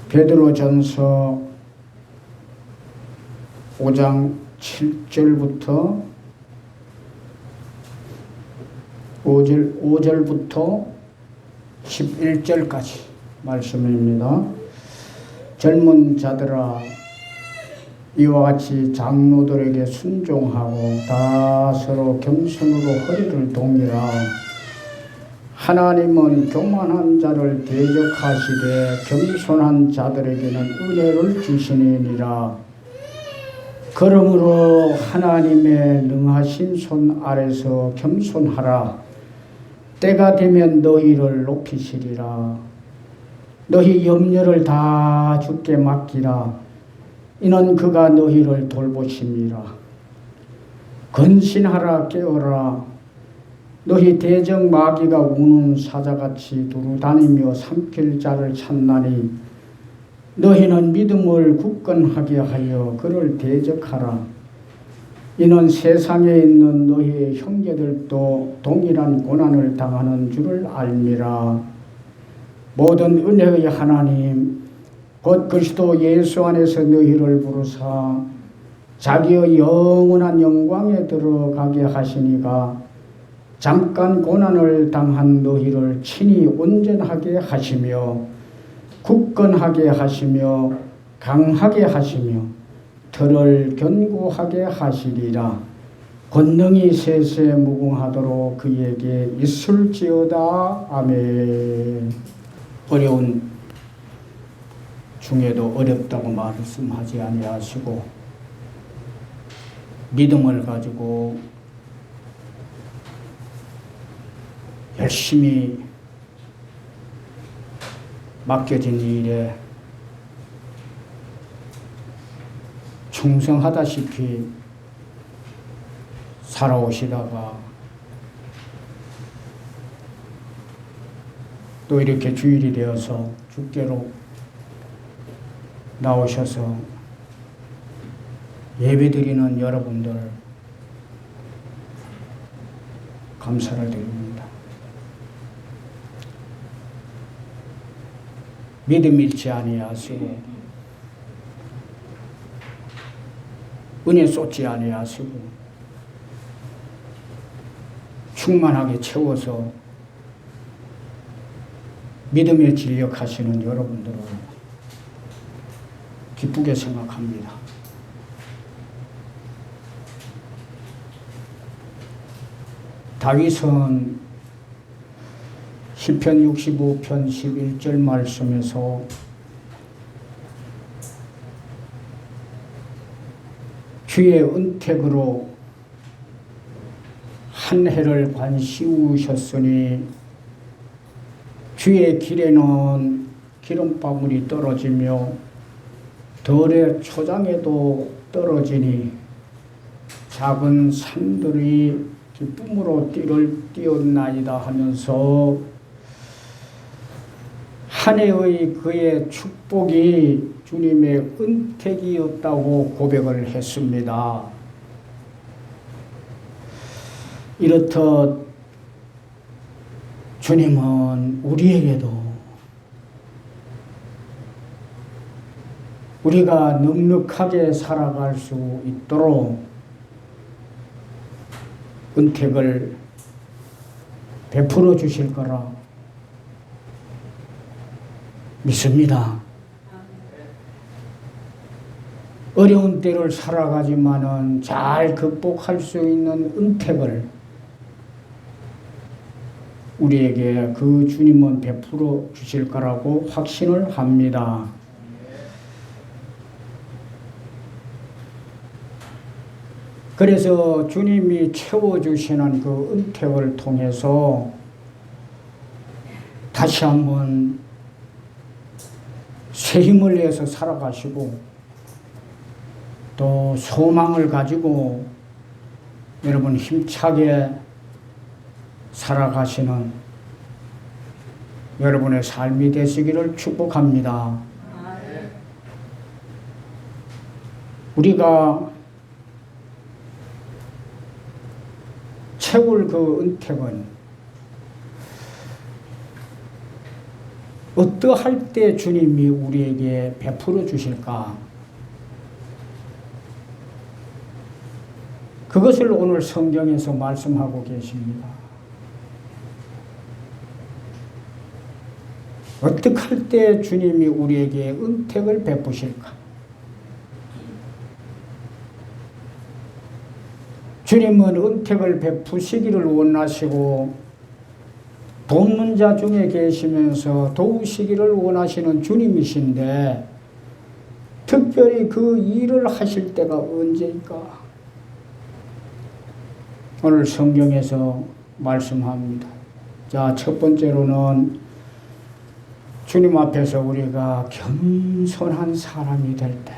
베드로전서 5장 7절부터 5절부터 11절까지 말씀입니다. 젊은 자들아, 이와 같이 장로들에게 순종하고 다 서로 겸손으로 허리를 동이라. 하나님은 교만한 자를 대적하시되 겸손한 자들에게는 은혜를 주시느니라. 그러므로 하나님의 능하신 손 아래서 겸손하라. 때가 되면 너희를 높이시리라. 너희 염려를 다 주께 맡기라. 이는 그가 너희를 돌보심이라. 근신하라, 깨어라. 너희 대적 마귀가 우는 사자같이 두루다니며 삼킬 자를 찾나니 너희는 믿음을 굳건하게 하여 그를 대적하라. 이는 세상에 있는 너희의 형제들도 동일한 고난을 당하는 줄을 알미라. 모든 은혜의 하나님 곧 그리스도 예수 안에서 너희를 부르사 자기의 영원한 영광에 들어가게 하시니가 잠깐 고난을 당한 너희를 친히 온전하게 하시며 굳건하게 하시며 강하게 하시며 들을 견고하게 하시리라. 권능이 세세 무궁하도록 그에게 있을지어다. 아멘. 어려운 중에도 어렵다고 말씀하지 아니하시고 믿음을 가지고 열심히 맡겨진 일에 충성하다시피 살아오시다가 또 이렇게 주일이 되어서 주께로 나오셔서 예배드리는 여러분들 감사를 드립니다. 믿음 잃지 아니하시고 은혜 쏟지 아니하시고 충만하게 채워서 믿음에 진력하시는 여러분들을 기쁘게 생각합니다. 다윗은 시편 65편 11절 말씀에서 주의 은택으로 한 해를 관시우셨으니 주의 길에는 기름방울이 떨어지며 들의 초장에도 떨어지니 작은 산들이 기쁨으로 띠를 띄었나이다 하면서 한 해의 그의 축복이 주님의 은택이었다고 고백을 했습니다. 이렇듯 주님은 우리에게도 우리가 넉넉하게 살아갈 수 있도록 은택을 베풀어 주실 거라 믿습니다. 어려운 때를 살아가지만은 잘 극복할 수 있는 은택을 우리에게 그 주님은 베풀어 주실 거라고 확신을 합니다. 그래서 주님이 채워주시는 그 은택을 통해서 다시 한번 새 힘을 내서 살아가시고 또 소망을 가지고 여러분 힘차게 살아가시는 여러분의 삶이 되시기를 축복합니다. 우리가 채울 그 은택은 어떠할 때 주님이 우리에게 베풀어 주실까? 그것을 오늘 성경에서 말씀하고 계십니다. 어떻게 할 때 주님이 우리에게 은택을 베푸실까? 주님은 은택을 베푸시기를 원하시고 돕는 자 중에 계시면서 도우시기를 원하시는 주님이신데 특별히 그 일을 하실 때가 언제일까? 오늘 성경에서 말씀합니다. 자, 첫 번째로는 주님 앞에서 우리가 겸손한 사람이 될 때,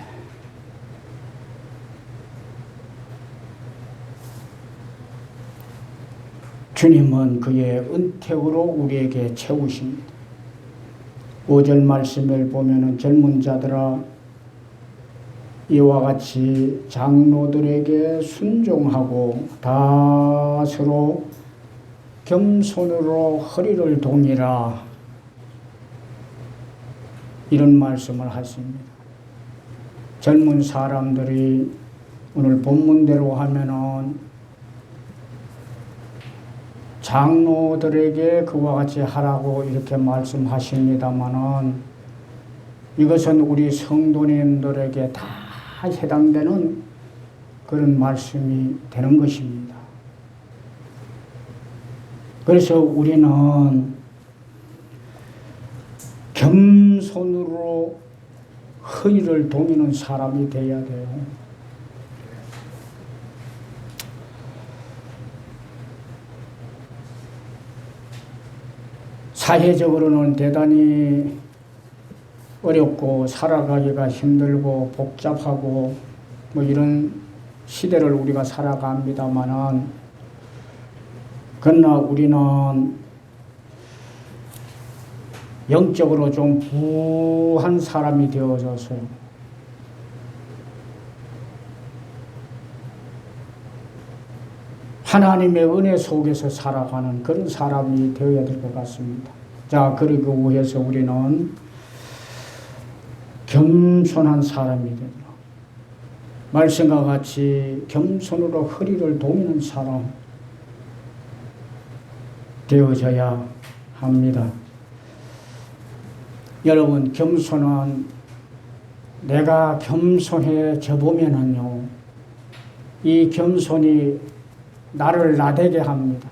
주님은 그의 은택으로 우리에게 채우십니다. 5절 말씀을 보면은 젊은 자들아 이와 같이 장로들에게 순종하고 다 서로 겸손으로 허리를 동이라, 이런 말씀을 하십니다. 젊은 사람들이 오늘 본문대로 하면은 장로들에게 그와 같이 하라고 이렇게 말씀하십니다마는 이것은 우리 성도님들에게 다 해당되는 그런 말씀이 되는 것입니다. 그래서 우리는 겸손으로 허리를 동이는 사람이 되어야 돼요. 사회적으로는 대단히 어렵고 살아가기가 힘들고 복잡하고 뭐 이런 시대를 우리가 살아갑니다마는, 그러나 우리는 영적으로 좀 부한 사람이 되어져서요. 하나님의 은혜 속에서 살아가는 그런 사람이 되어야 될 것 같습니다. 자, 그리고 위해서 우리는 겸손한 사람이 되도록, 말씀과 같이 겸손으로 허리를 동이는 사람 되어져야 합니다. 여러분, 겸손은 내가 겸손해져 보면은요, 이 겸손이 나를 나되게 합니다.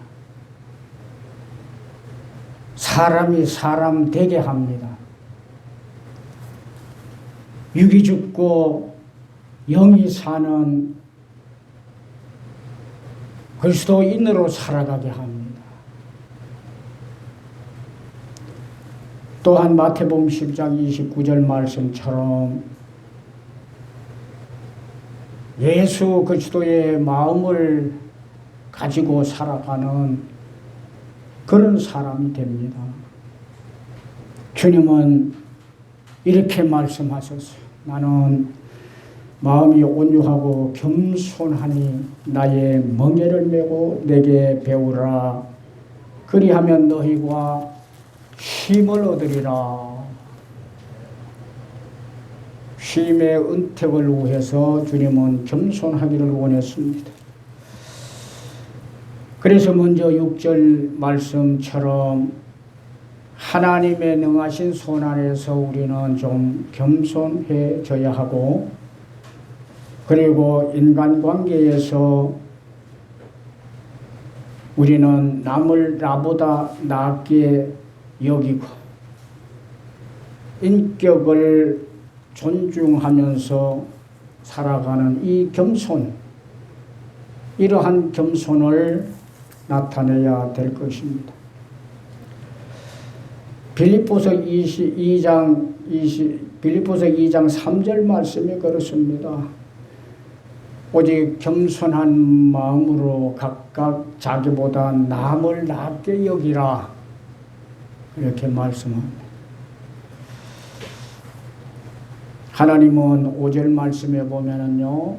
사람이 사람 되게 합니다. 육이 죽고 영이 사는 그리스도인으로 살아가게 합니다. 또한 마태복음 10장 29절 말씀처럼 예수 그리스도의 마음을 가지고 살아가는 그런 사람이 됩니다. 주님은 이렇게 말씀하셨어요. 나는 마음이 온유하고 겸손하니 나의 멍에를 메고 내게 배우라. 그리하면 너희가 쉼을 얻으리라. 쉼의 은택을 위해서 주님은 겸손하기를 원했습니다. 그래서 먼저 6절 말씀처럼 하나님의 능하신 손 안에서 우리는 좀 겸손해져야 하고, 그리고 인간관계에서 우리는 남을 나보다 낫게 여기고 인격을 존중하면서 살아가는 이 겸손, 이러한 겸손을 나타내야 될 것입니다. 빌립보서 2장 3절 말씀이 그렇습니다. 오직 겸손한 마음으로 각각 자기보다 남을 낫게 여기라. 이렇게 말씀합니다. 하나님은 5절 말씀에 보면은요,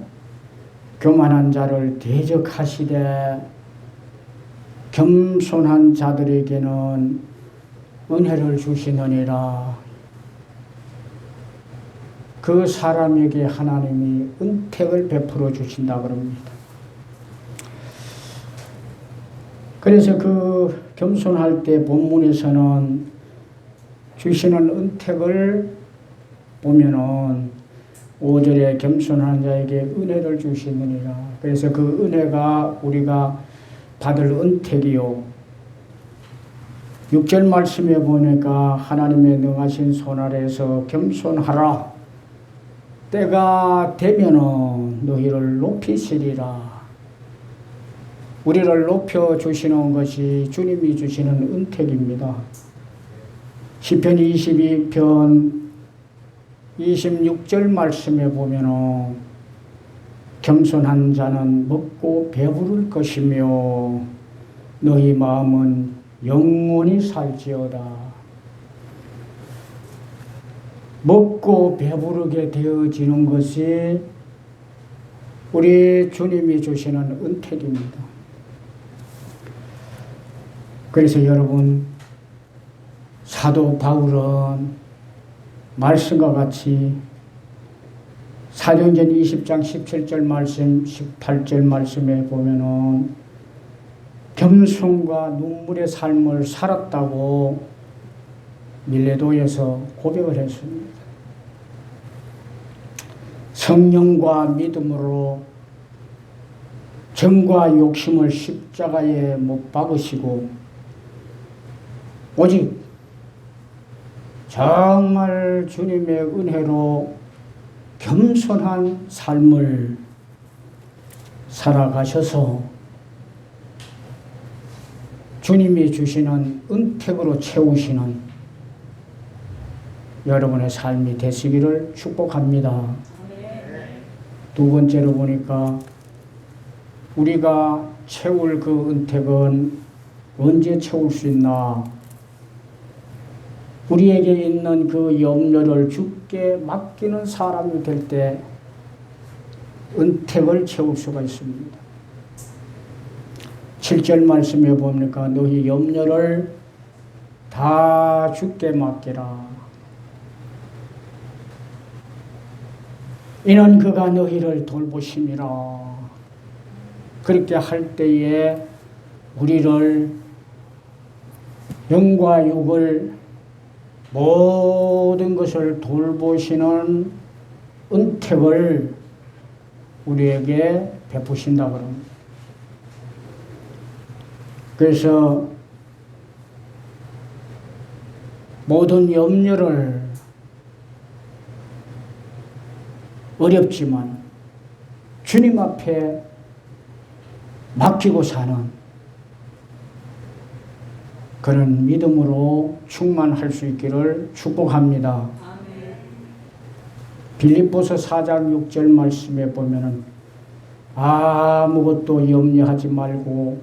교만한 자를 대적하시되 겸손한 자들에게는 은혜를 주시느니라. 그 사람에게 하나님이 은택을 베풀어 주신다 그럽니다. 그래서 그 겸손할 때 본문에서는 주시는 은택을 보면은 5절에 겸손한 자에게 은혜를 주시느니라. 그래서 그 은혜가 우리가 받을 은택이요. 6절 말씀에 보니까 하나님의 능하신 손 아래에서 겸손하라. 때가 되면은 너희를 높이시리라. 우리를 높여주시는 것이 주님이 주시는 은택입니다. 시편 22편 26절 말씀에 보면은 겸손한 자는 먹고 배부를 것이며 너희 마음은 영원히 살지어다. 먹고 배부르게 되어지는 것이 우리 주님이 주시는 은택입니다. 그래서 여러분, 사도 바울은 말씀과 같이 사도행전 20장 17절 말씀, 18절 말씀에 보면은 겸손과 눈물의 삶을 살았다고 밀레도에서 고백을 했습니다. 성령과 믿음으로 정과 욕심을 십자가에 못 박으시고 오직 정말 주님의 은혜로 겸손한 삶을 살아가셔서 주님이 주시는 은택으로 채우시는 여러분의 삶이 되시기를 축복합니다. 두 번째로 보니까 우리가 채울 그 은택은 언제 채울 수 있나? 우리에게 있는 그 염려를 주께 맡기는 사람이 될 때 은택을 채울 수가 있습니다. 7절 말씀에 보니까 너희 염려를 다 주께 맡기라. 이는 그가 너희를 돌보심이라. 그렇게 할 때에 우리를 영과 육을 모든 것을 돌보시는 은택을 우리에게 베푸신다고 합니다. 그래서 모든 염려를 어렵지만 주님 앞에 맡기고 사는 그런 믿음으로 충만할 수 있기를 축복합니다. 빌립보서 4장 6절 말씀에 보면은 아무것도 염려하지 말고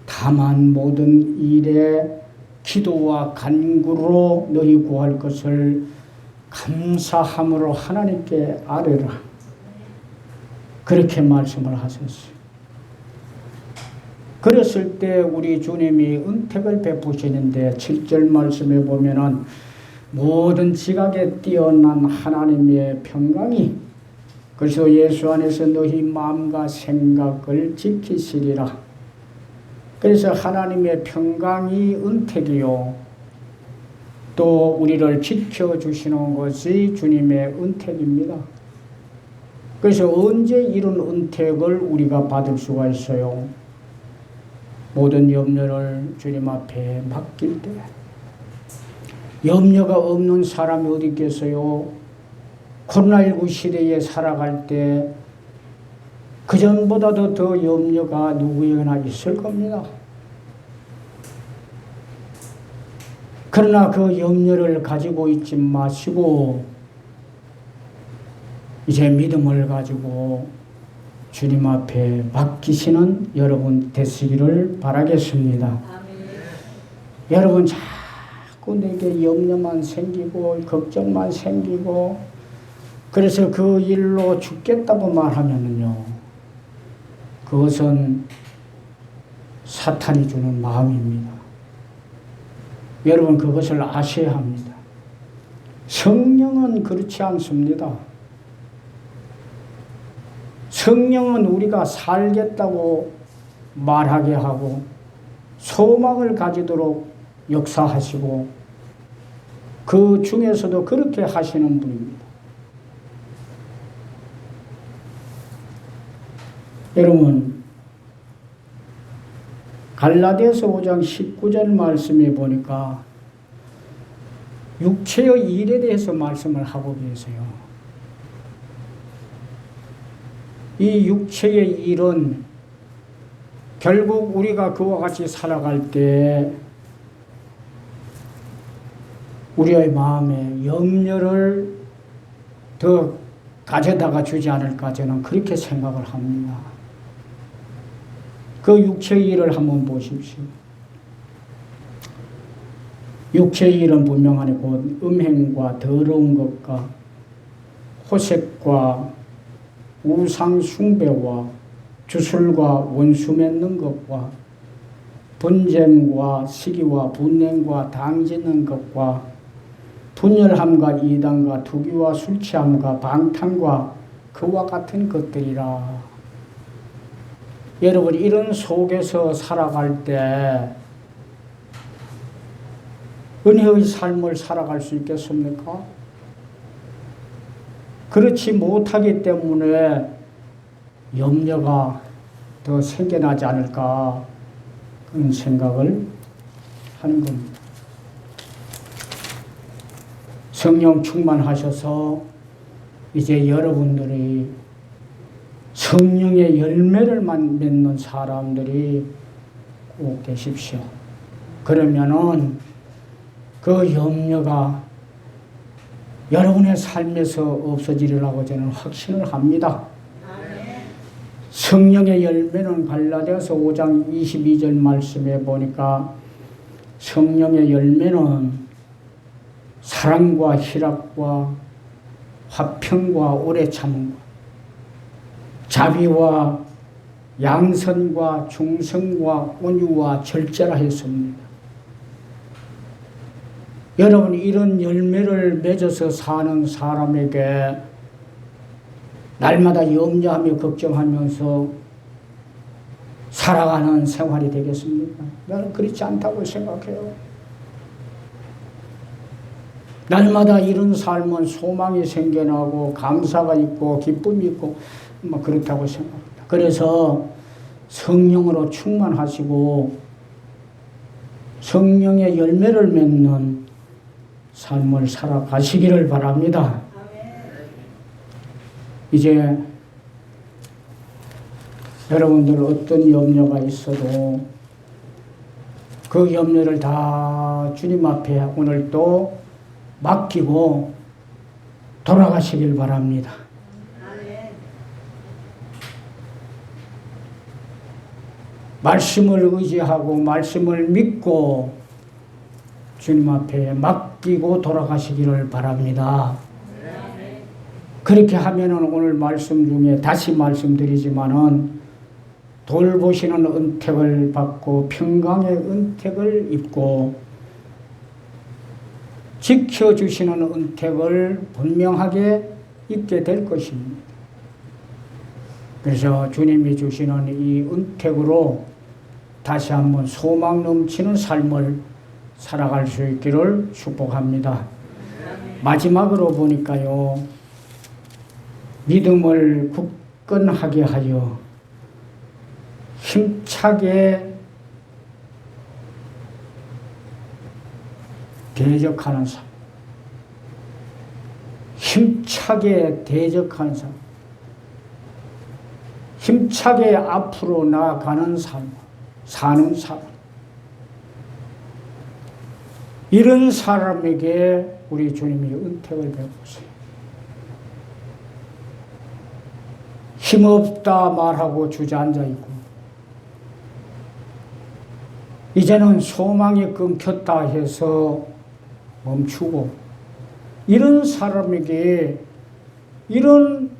다만 모든 일에 기도와 간구로 너희 구할 것을 감사함으로 하나님께 아뢰라. 그렇게 말씀을 하셨어요. 그랬을 때 우리 주님이 은택을 베푸시는데 7절 말씀에 보면은 모든 지각에 뛰어난 하나님의 평강이 그래서 예수 안에서 너희 마음과 생각을 지키시리라. 그래서 하나님의 평강이 은택이요. 또 우리를 지켜주시는 것이 주님의 은택입니다. 그래서 언제 이런 은택을 우리가 받을 수가 있어요? 모든 염려를 주님 앞에 맡길 때. 염려가 없는 사람이 어디 있겠어요? 코로나19 시대에 살아갈 때 그전보다도 더 염려가 누구에게나 있을 겁니다. 그러나 그 염려를 가지고 있지 마시고 이제 믿음을 가지고 주님 앞에 맡기시는 여러분 되시기를 바라겠습니다. 아멘. 여러분 자꾸 내게 염려만 생기고 걱정만 생기고 그래서 그 일로 죽겠다고 말하면은요, 그것은 사탄이 주는 마음입니다. 여러분 그것을 아셔야 합니다. 성령은 그렇지 않습니다. 성령은 우리가 살겠다고 말하게 하고 소망을 가지도록 역사하시고 그 중에서도 그렇게 하시는 분입니다. 여러분 갈라디아서 5장 19절 말씀에 보니까 육체의 일에 대해서 말씀을 하고 계세요. 이 육체의 일은 결국 우리가 그와 같이 살아갈 때 우리의 마음에 염려를 더 가져다가 주지 않을까 저는 그렇게 생각을 합니다. 그 육체의 일을 한번 보십시오. 육체의 일은 분명하니 곧 음행과 더러운 것과 호색과 우상 숭배와 주술과 원수 맺는 것과 분쟁과 시기와 분냉과 당짓는 것과 분열함과 이단과 투기와 술취함과 방탕과 그와 같은 것들이라. 여러분 이런 속에서 살아갈 때 은혜의 삶을 살아갈 수 있겠습니까? 그렇지 못하기 때문에 염려가 더 생겨나지 않을까 그런 생각을 하는 겁니다. 성령 충만하셔서 이제 여러분들이 성령의 열매를 맺는 사람들이 꼭 되십시오. 그러면은 그 염려가 여러분의 삶에서 없어지리라고 저는 확신을 합니다. 성령의 열매는 갈라디아서 5장 22절 말씀에 보니까 성령의 열매는 사랑과 희락과 화평과 오래 참음과 자비와 양선과 충성과 온유와 절제라 했습니다. 여러분 이런 열매를 맺어서 사는 사람에게 날마다 염려하며 걱정하면서 살아가는 생활이 되겠습니까? 나는 그렇지 않다고 생각해요. 날마다 이런 삶은 소망이 생겨나고 감사가 있고 기쁨이 있고 그렇다고 생각합니다. 그래서 성령으로 충만하시고 성령의 열매를 맺는 삶을 살아가시기를 바랍니다. 이제 여러분들 어떤 염려가 있어도 그 염려를 다 주님 앞에 오늘 또 맡기고 돌아가시길 바랍니다. 말씀을 의지하고 말씀을 믿고 주님 앞에 맡기고 돌아가시기를 바랍니다. 그렇게 하면은 오늘 말씀 중에 다시 말씀드리지만은 돌보시는 은택을 받고 평강의 은택을 입고 지켜주시는 은택을 분명하게 입게 될 것입니다. 그래서 주님이 주시는 이 은택으로 다시 한번 소망 넘치는 삶을 살아갈 수 있기를 축복합니다. 마지막으로 보니까요. 믿음을 굳건하게 하여 힘차게 대적하는 삶. 힘차게 대적하는 삶. 힘차게 앞으로 나아가는 삶. 사는 삶. 이런 사람에게 우리 주님이 은택을 베푸세요. 힘없다 말하고 주저앉아 있고 이제는 소망이 끊겼다 해서 멈추고 이런 사람에게 이런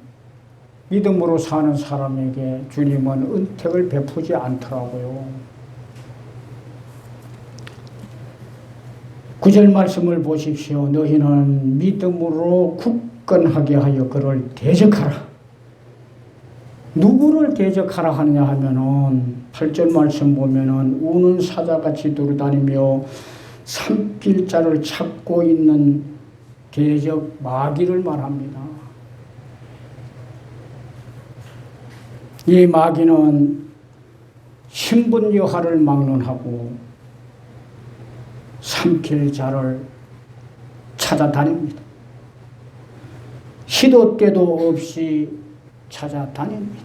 믿음으로 사는 사람에게 주님은 은택을 베푸지 않더라고요. 구절 말씀을 보십시오. 너희는 믿음으로 굳건하게 하여 그를 대적하라. 누구를 대적하라 하느냐 하면은 8절 말씀 보면은 우는 사자같이 돌아다니며 삼킬 자를 찾고 있는 대적 마귀를 말합니다. 이 마귀는 신분 여하를 막론하고 삼킬 자를 찾아다닙니다. 시도 때도 없이 찾아다닙니다.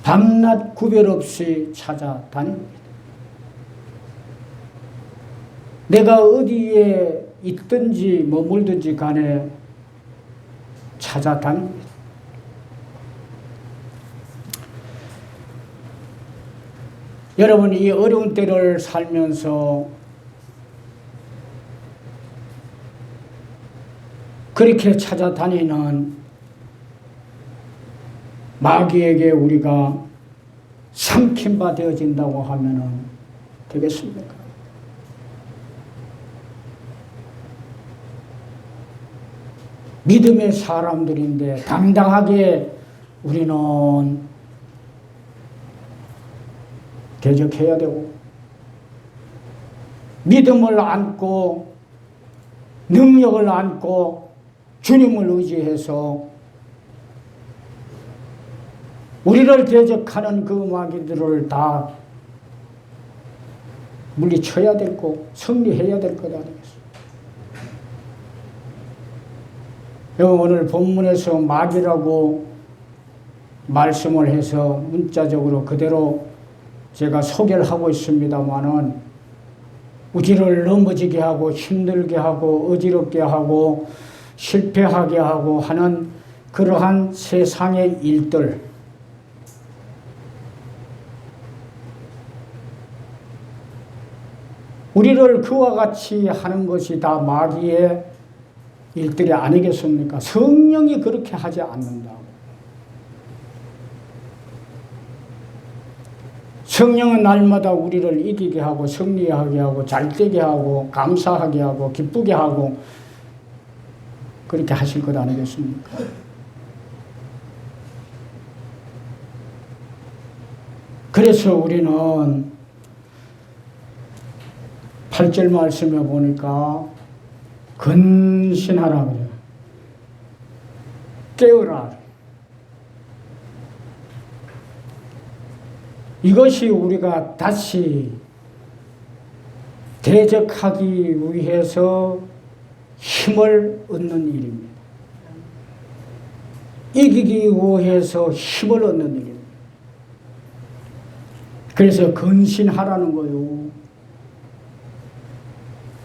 밤낮 구별 없이 찾아다닙니다. 내가 어디에 있든지 머물든지 간에 찾아다닙니다. 여러분, 이 어려운 때를 살면서 그렇게 찾아다니는 마귀에게 우리가 삼킨바 되어진다고 하면은 되겠습니까? 믿음의 사람들인데 당당하게 우리는 대적해야 되고, 믿음을 안고 능력을 안고 주님을 의지해서 우리를 대적하는 그 마귀들을 다 물리쳐야 되고 승리해야 될 것 아니겠습니까? 오늘 본문에서 마귀라고 말씀을 해서 문자적으로 그대로 제가 소개를 하고 있습니다마는 우리를 넘어지게 하고 힘들게 하고 어지럽게 하고 실패하게 하고 하는 그러한 세상의 일들, 우리를 그와 같이 하는 것이 다 마귀의 일들이 아니겠습니까? 성령이 그렇게 하지 않는다고. 성령은 날마다 우리를 이기게 하고 승리하게 하고 잘되게 하고 감사하게 하고 기쁘게 하고 그렇게 하실 것 아니겠습니까? 그래서 우리는 8절 말씀에 보니까 근신하라 그래요. 깨어라. 이것이 우리가 다시 대적하기 위해서 힘을 얻는 일입니다. 이기기 위해서 힘을 얻는 일입니다. 그래서 근신하라는 거요.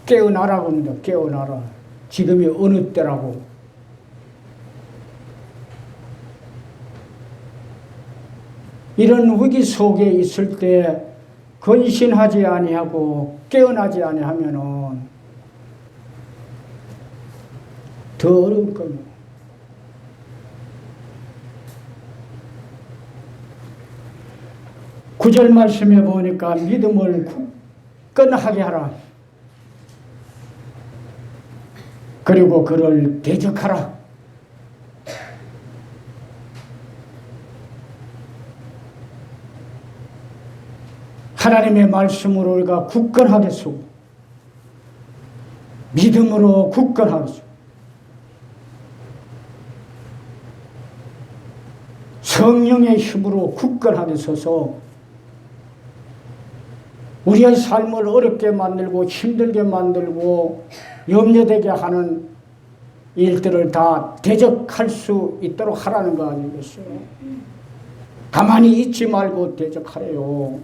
깨어나라고 합니다. 깨어나라. 지금이 어느 때라고. 이런 위기 속에 있을 때 근신하지 아니하고 깨어나지 아니하면은 더 어려울 겁니다. 구절 말씀에 보니까 믿음을 굳건하게 하라. 그리고 그를 대적하라. 하나님의 말씀으로 우리가 굳건하게 서고 믿음으로 굳건하게 서고 성령의 힘으로 굳건하게 서서 우리의 삶을 어렵게 만들고 힘들게 만들고 염려되게 하는 일들을 다 대적할 수 있도록 하라는 거 아니겠어요? 가만히 있지 말고 대적하래요.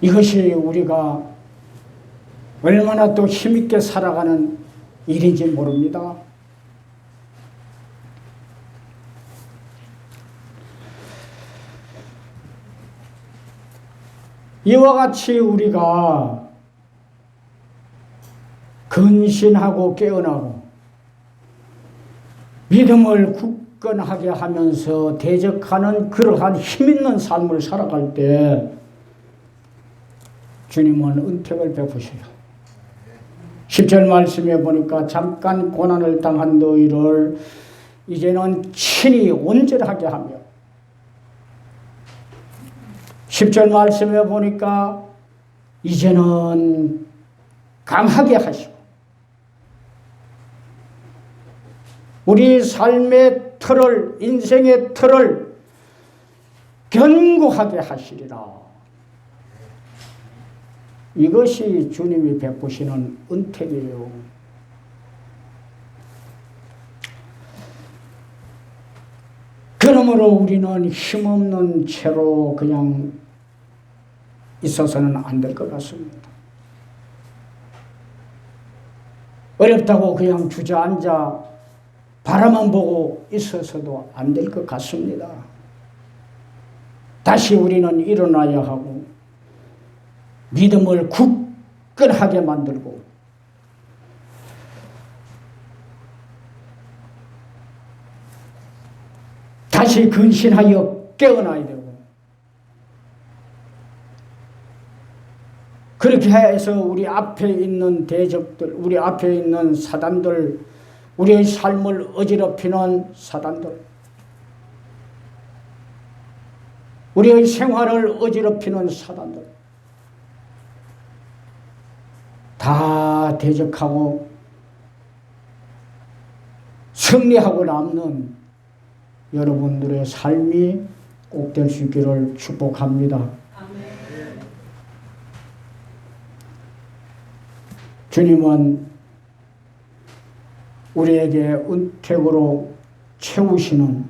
이것이 우리가 얼마나 또 힘있게 살아가는 일인지 모릅니다. 이와 같이 우리가 근신하고 깨어나고 믿음을 굳건하게 하면서 대적하는 그러한 힘있는 삶을 살아갈 때 주님은 은택을 베푸셔요. 10절 말씀에 보니까 잠깐 고난을 당한 너희를 이제는 친히 온전하게 하며 10절 말씀에 보니까 이제는 강하게 하시고 우리 삶의 틀을 인생의 틀을 견고하게 하시리라. 이것이 주님이 베푸시는 은택이에요. 그러므로 우리는 힘없는 채로 그냥 있어서는 안 될 것 같습니다. 어렵다고 그냥 주저앉아 바라만 보고 있어서도 안 될 것 같습니다. 다시 우리는 일어나야 하고 믿음을 굳건하게 만들고 다시 근신하여 깨어나야 되고 그렇게 해서 우리 앞에 있는 대적들, 우리 앞에 있는 사단들, 우리의 삶을 어지럽히는 사단들, 우리의 생활을 어지럽히는 사단들 다 대적하고 승리하고 남는 여러분들의 삶이 꼭 될 수 있기를 축복합니다. 아멘. 주님은 우리에게 은택으로 채우시는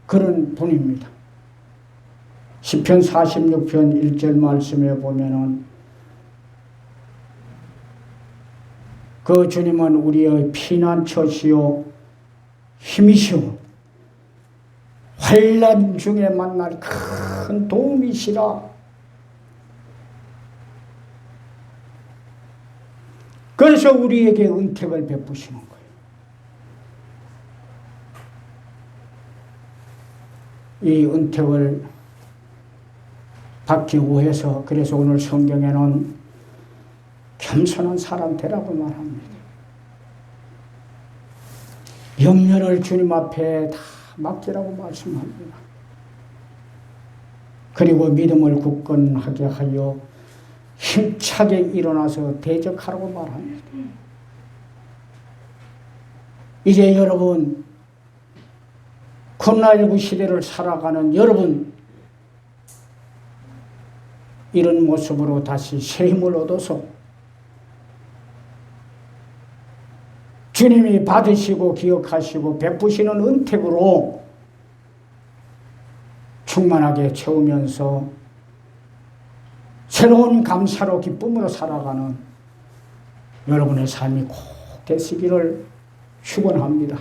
그런 분입니다. 시편 46편 1절 말씀에 보면은 그 주님은 우리의 피난처시요 힘이시오 환난 중에 만날 큰 도움이시라. 그래서 우리에게 은택을 베푸시는 거예요. 이 은택을 받기 위해서 그래서 오늘 성경에는 겸손한 사람 되라고 말합니다. 염려를 주님 앞에 다 맡기라고 말씀합니다. 그리고 믿음을 굳건하게 하여 힘차게 일어나서 대적하라고 말합니다. 이제 여러분 코로나19 시대를 살아가는 여러분 이런 모습으로 다시 새 힘을 얻어서 주님이 받으시고 기억하시고 베푸시는 은택으로 충만하게 채우면서 새로운 감사로 기쁨으로 살아가는 여러분의 삶이 꼭 되시기를 축원합니다.